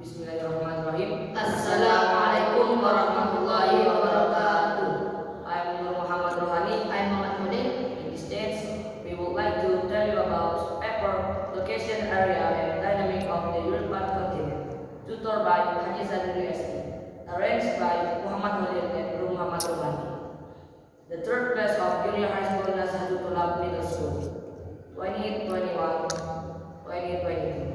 Bismillahirrahmanirrahim. Assalamualaikum warahmatullahi wabarakatuh. I'm Nur Muhammad Rohani. I'm Muhammad Mudin. In this stage, we would like to tell you about paper, location, area, and dynamic of the European continent. Tutor by Haji Sadri SE. Arranged by Muhammad Mudin and Nur Muhammad Rohani. The third class of Junior High School Nasahatu Collab Middle School, 2021-2022.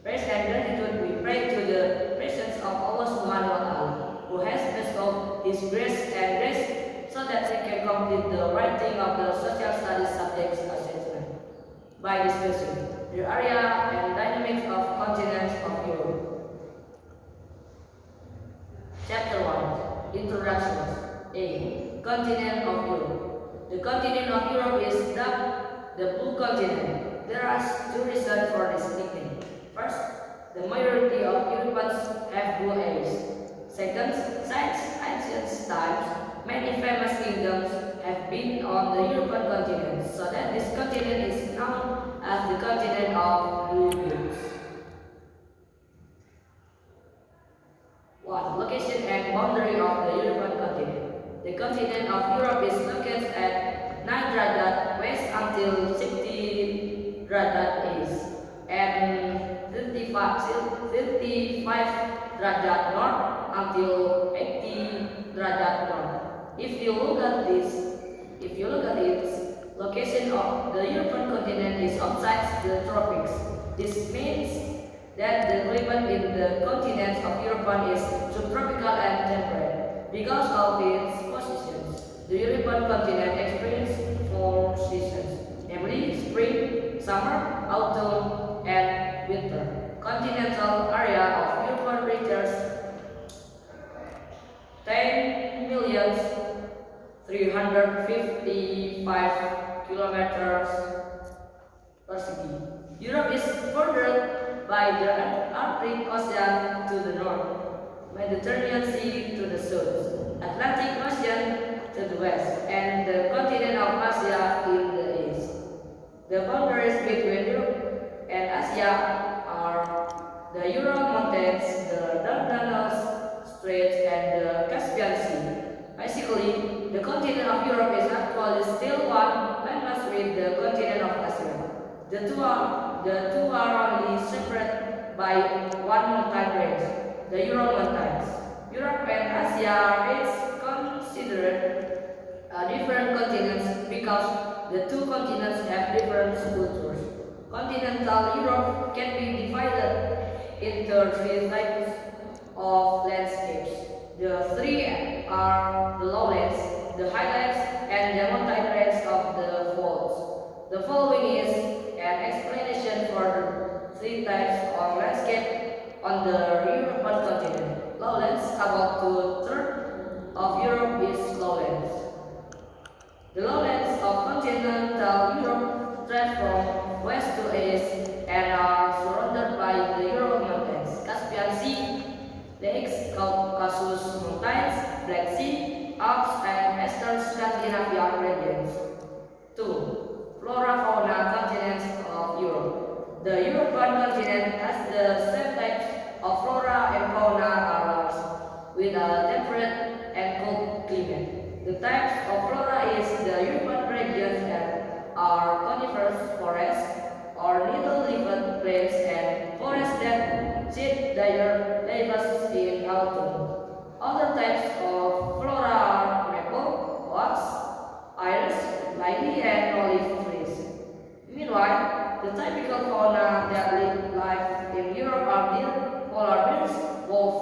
Praise and gratitude we pray to the presence of Allah Subhanahu wa Ta'ala, who has bestowed His grace and grace so that we can complete the writing of the social studies subjects assessment by discussing the area and dynamics of continents of Europe. Chapter 1. Introductions. A. Continent of Europe. The continent of Europe is dubbed the Blue Continent. There are two reasons for this nickname. First, the majority of Europeans have blue eyes. Second, since ancient times, many famous kingdoms have been on the European continent, so that this continent is known as the continent of blue goods. 1. Location and boundary of the European continent. The continent of Europe is located at 9 derajat west until 60 derajat east, and 35 derajat north until 80 derajat north. If you look at its location of the European continent is outside the tropics. This means that the climate in the continent of Europe is subtropical and temperate. Because of its positions, the European continent experiences 4 seasons, namely spring, summer, autumn, and winter. Continental area of Europe reaches 10,355 kilometers per second. Europe is bordered by the Arctic Ocean to the north, Mediterranean Sea to the south, Atlantic Ocean to the west, and the continent of Asia in the east. The boundaries between Europe and Asia are the Ural Mountains, the Dardanelles Straits, and the Caspian Sea. Basically, the continent of Europe is actually still one landmass with the continent of Asia. The two are only separated by one mountain range, the Ural Mountains. Europe and Asia is considered different continents because the two continents have different cultures. Continental Europe can be divided into 3 types of landscapes. The 3 are the lowlands, the highlands, and the mountain range of the folds. The following is an explanation for the 3 types of landscape on the European continent. Lowlands, about 2/3 of Europe is lowlands. The lowlands of continental Europe stretch from west to east and are surrounded by the Ural Mountains, Caspian Sea, lakes, Caucasus Mountains, Black Sea, Alps, and Eastern Scandinavian regions. 2. Flora-fauna continents of Europe. The European continent has the same types of flora and fauna as with a temperate and cold climate. The types of flora is the European regions that are coniferous forests or needle-leafed plants and forests that shed their leaves in autumn. Other types of flora are maple, oaks, iris, lily, and olive trees. Meanwhile, the typical fauna that live in Europe are deer, polar bears, wolf,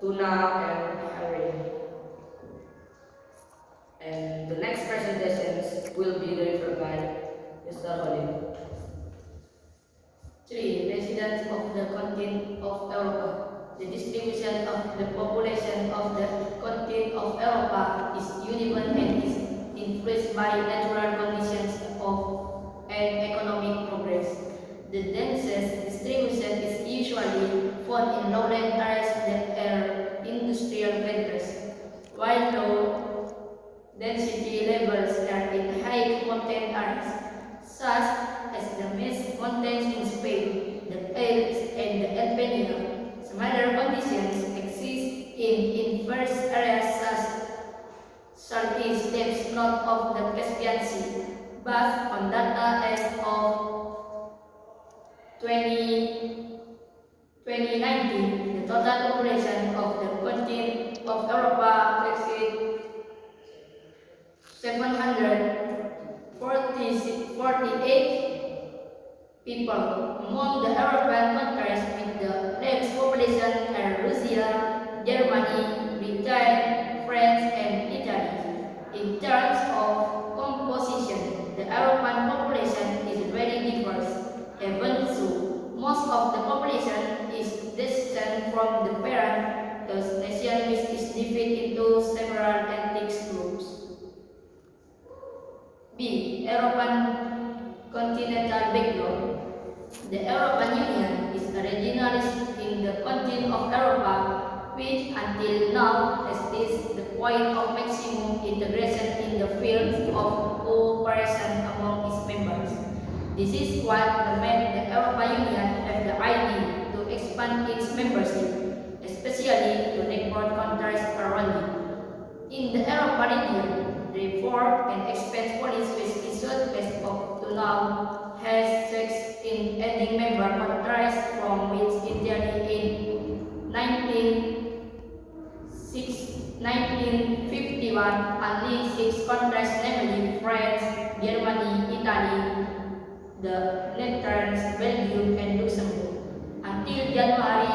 tuna, and herring. And the next presentations will be delivered by Mr. Holly. 3. Residents of the continent of Europa. The distribution of the population of the continent of Europa is uneven and is influenced by natural conditions and economic progress. The densest distribution is usually found in lowland areas that are industrial centers, while low density levels are in high mountain areas, such as the Mist Mountains in Spain, the Alps, and the Apennines. nations exist in various areas such as depths north of the Caspian Sea. Based on data as of 2019, the total population of the continent of Europa exceeds 748 people. Among the European countries with the largest population are Russia, Germany, Britain, France, and Italy. In terms of composition, the European population is very diverse. Even so, most of the population is descended from the parent nation, which is divided into several ethnic groups. B. European continental background. The European Union is a regionalist in the continent of Europa, which until now has reached the point of maximum integration in the field of cooperation among its members. This is what made the European Union have the idea to expand its membership, especially to neighboring countries around it. In the Europa region, reform and expand policy which is as up to now has succeeded in adding member countries from which Italy in 1951 only 6 countries, namely France, Germany, Italy, the Netherlands, Belgium, and Luxembourg. Until January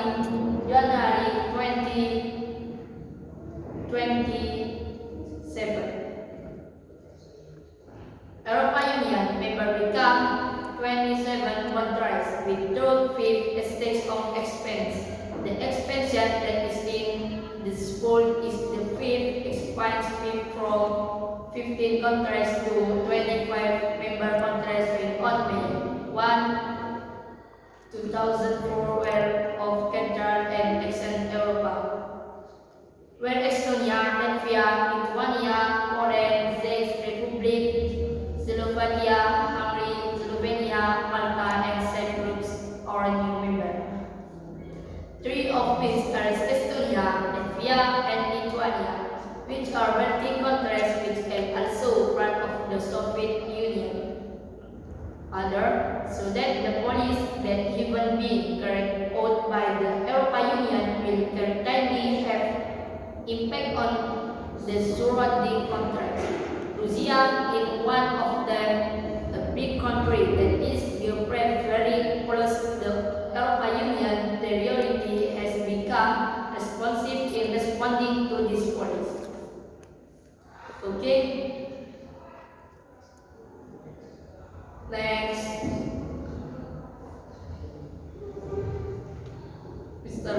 2027. European Union member become 27 countries with 12 states of expansion. The expansion that is in this world is the 5th expansion from 15 countries to 25 member countries on May 1, 2004 were of Central and Eastern Europa, where Estonia, Latvia, Lithuania, Poland, Czech Republic, Slovakia, Hungary, Slovenia, Malta, and Cyprus are new members. 3 of which are Estonia, Latvia, and Lithuania, which are wealthy countries which are also part of the Soviet Union. Other, so that the policy that even being carried out by the European Union will certainly have impact on the surrounding countries. Russia is one of them, a big country that is geographically very close to the European Union. The reality has become responsive in responding to this policy. Okay. Next, Mr.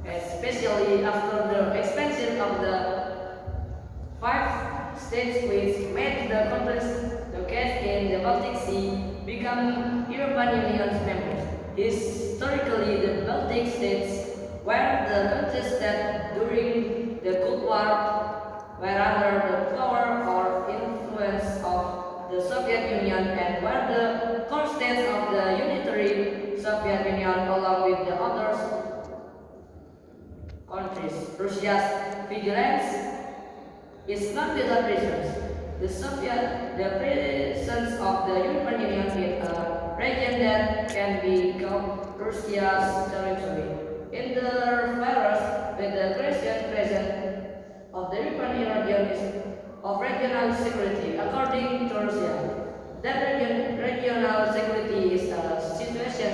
Especially after the expansion of the 5 states which made the countries located in the Baltic Sea become European Union members. Historically, the Baltic states were the countries that during the Cold War were under the power or influence of the Soviet Union and were the core states of the unitary Soviet Union along with the other countries. Russia's vigilance is not without reasons. The presence of the European Union in a region that can become Russia's territory interferes with the Russian presence of the European Union of regional security. According to Russia, that regional security is a situation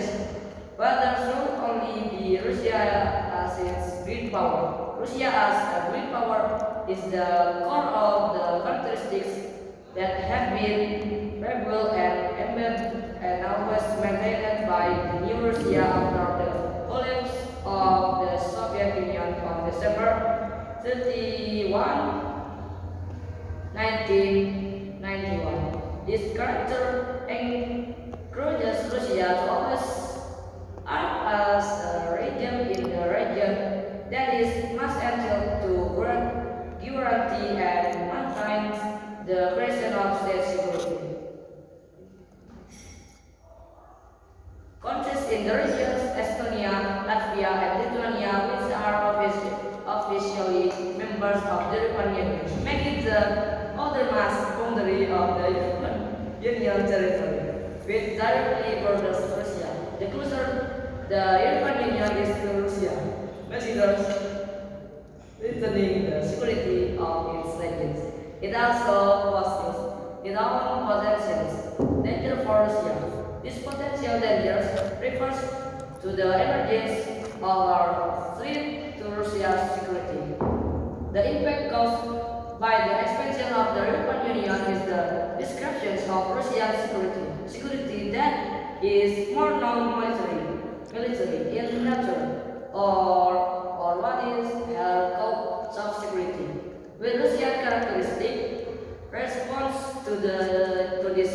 whether should only be Russia as its great power. Russia as a great power is the core of the characteristics that have been rebel and embedded and always maintained by the new Russia after the collapse of the Soviet Union on December 31, 1991. This character encourages Russia to always act as a region in the region that is most essential to guarantee and maintain the creation of state security. Countries in the regions Estonia, Latvia, officially members of the European Union, making the outermost boundary of the European Union territory, which directly borders Russia. The closer the European Union is to Russia, considers threatening the security of its regions. It also poses its own potential danger for Russia. This potential danger refers to the emergence of our threat to Russia's security. The impact caused by the expansion of the European Union is the descriptions of Russian security that is more non-military in nature, or what is called soft security. With Russian characteristic, response to this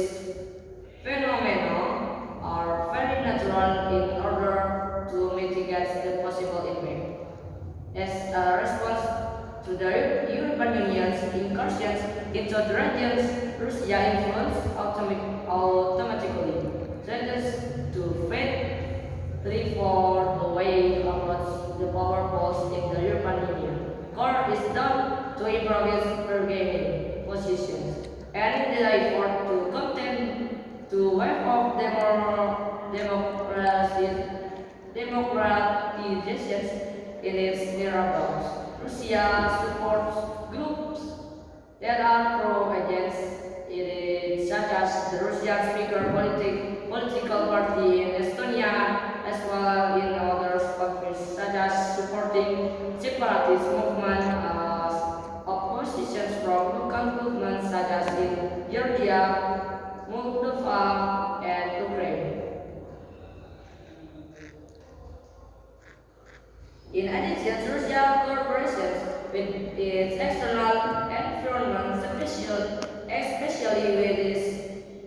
phenomenon are very natural in order to mitigate the possible impact. As a response to the European Union's incursions into the regions, Russia influence automatically threatens to fade for the way across the power poles in the European Union. Core is done to improve its bargaining positions, and in the effort to contain to wave off democratizations in its neighborhoods. Russia supports groups that are pro-against it, such as the Russian Speaker political party in Estonia, as well in other countries, such as supporting separatist movements as oppositions from local movements such as in Georgia, Moldova, and Ukraine. In addition, Russia corporations with its external environment, especially with its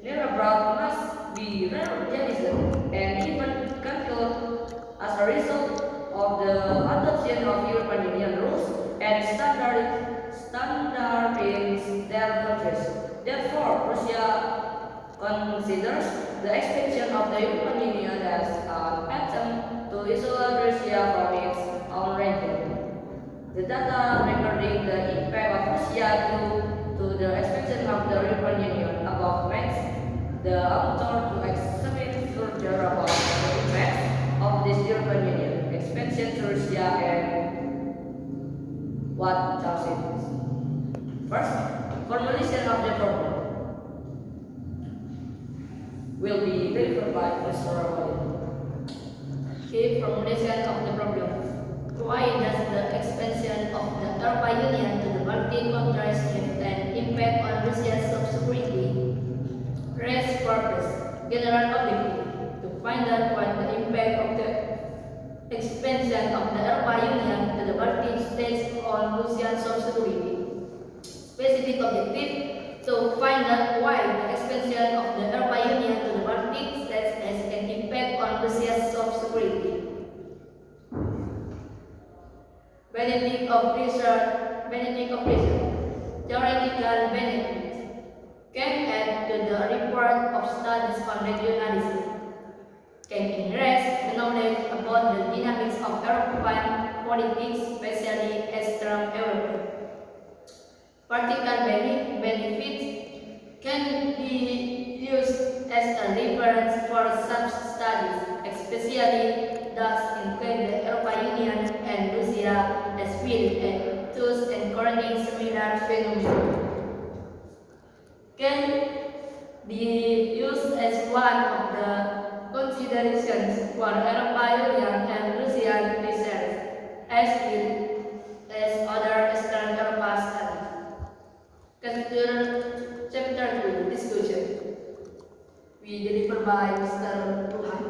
neighborhood, must be reorganized and even controlled as a result of the adoption of European Union rules and standards in their countries. Therefore, Russia considers the expansion of the European Union as an attempt to isolate Russia from its own region. The data regarding the impact of Russia to the expansion of the European Union above makes the author to examine further about the impact of this European Union expansion to Russia and what does it. First, formulation of the problem will be delivered by Mr. Rawali. Key formulation of the problem. Why does the expansion of the European Union to the Baltic countries have an impact on Russia's security? Race purpose. General objective. To find out what the impact of the expansion of the European Union to the Baltic states on Russian security. Specific objective. To find out why the expansion of the European Union to the Baltic states has an impact on Russia's security. Benefit of research. Theoretical benefits can add to the report of studies on regionalism. Can enhance the knowledge about the dynamics of European politics, especially Eastern Europe. Practical benefits can be used as a reference for such studies, especially those include the European Union and Russia as field and thus encouraging similar phenomena. Can be used as one of the considerations for European Union and Russian research as it as other Eastern Europa studies. Chapter 2 Discussion. We delivered by Mr. Tuhan.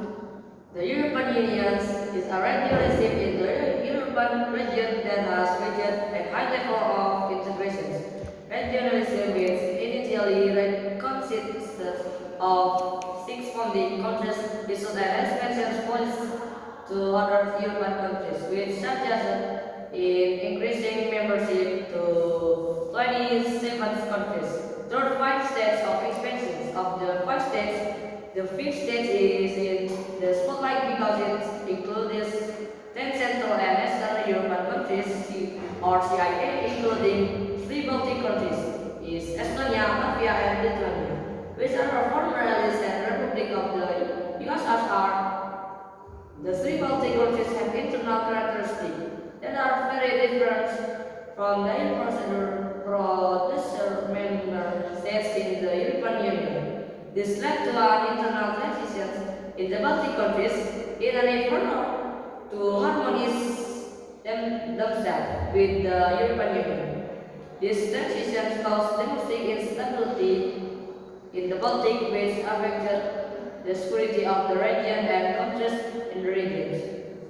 The European Union is a regionalism in the European region that has reached a high level of integration. Regionalism is initially consisted of 6 founding countries, issued an expansion policy to other European countries, which suggested in increasing membership to 27 countries. There are 5 states of expansion. Of the 5 states, the 5th state is in the spotlight because it includes 10 Central and Eastern European countries or CIA, including three Baltic countries, is Estonia, Latvia, and Lithuania, which are former allies and Republic of the USSR. The three Baltic countries have internal characteristics that are very different from the producer member states in the European Union. This led to an internal transition in the Baltic countries in an effort to harmonize themselves with the European Union. This transition caused domestic instability in the Baltic, which affected the security of the region and countries in the regions,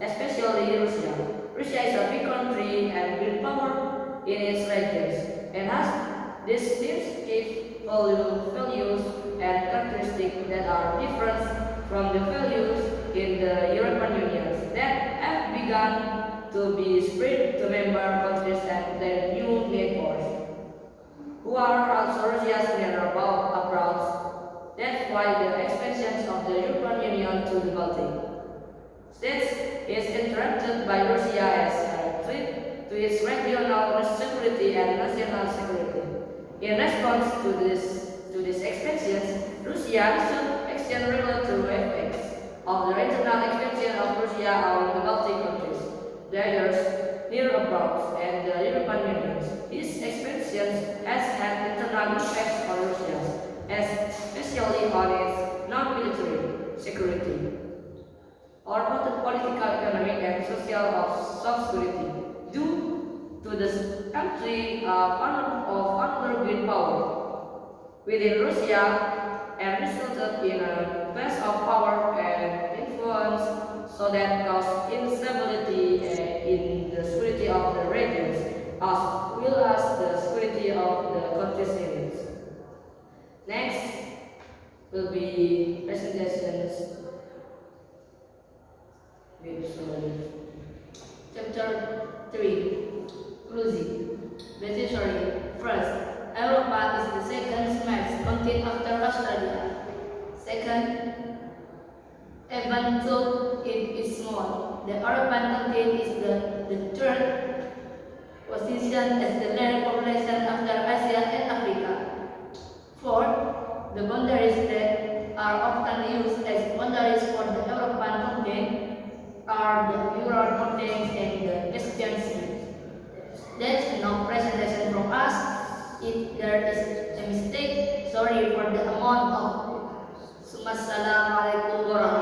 especially Russia. Russia is a big country and great power in its regions, and has distinctive values and characteristics that are different from the values in the European Union that have begun to be spread to member countries and their new neighbors, who are also Russia's near abroad. That's why the expansion of the European Union to the Baltic states is interrupted by Russia as a threat to its regional security and national security. In response to this expansion, Russia should extend relative effects of the internal expansion of Russia on the Baltic countries, their near abroad, and the European Union. This expansion has had internal effects on Russia, especially on its non-military security, or political, economic, and social of security, due to the country of another great power within Russia, and resulted in a clash of power and influence, so that caused instability in the security of the regions, as well as the security of the country's units. Next will be presentations with Chapter 3. Closing. Basically, first, Europa is the second smallest continent after Australia. Second, even though it is small, the European continent is the third position as the land population after Asia and Africa. Fourth, the boundaries that are often used as boundaries for the European continent are the Ural Mountains and the Caspian Sea. That's enough presentation from us. If there is a mistake, sorry for the amount of. Assalamualaikum warahmatullahi wabarakatuh.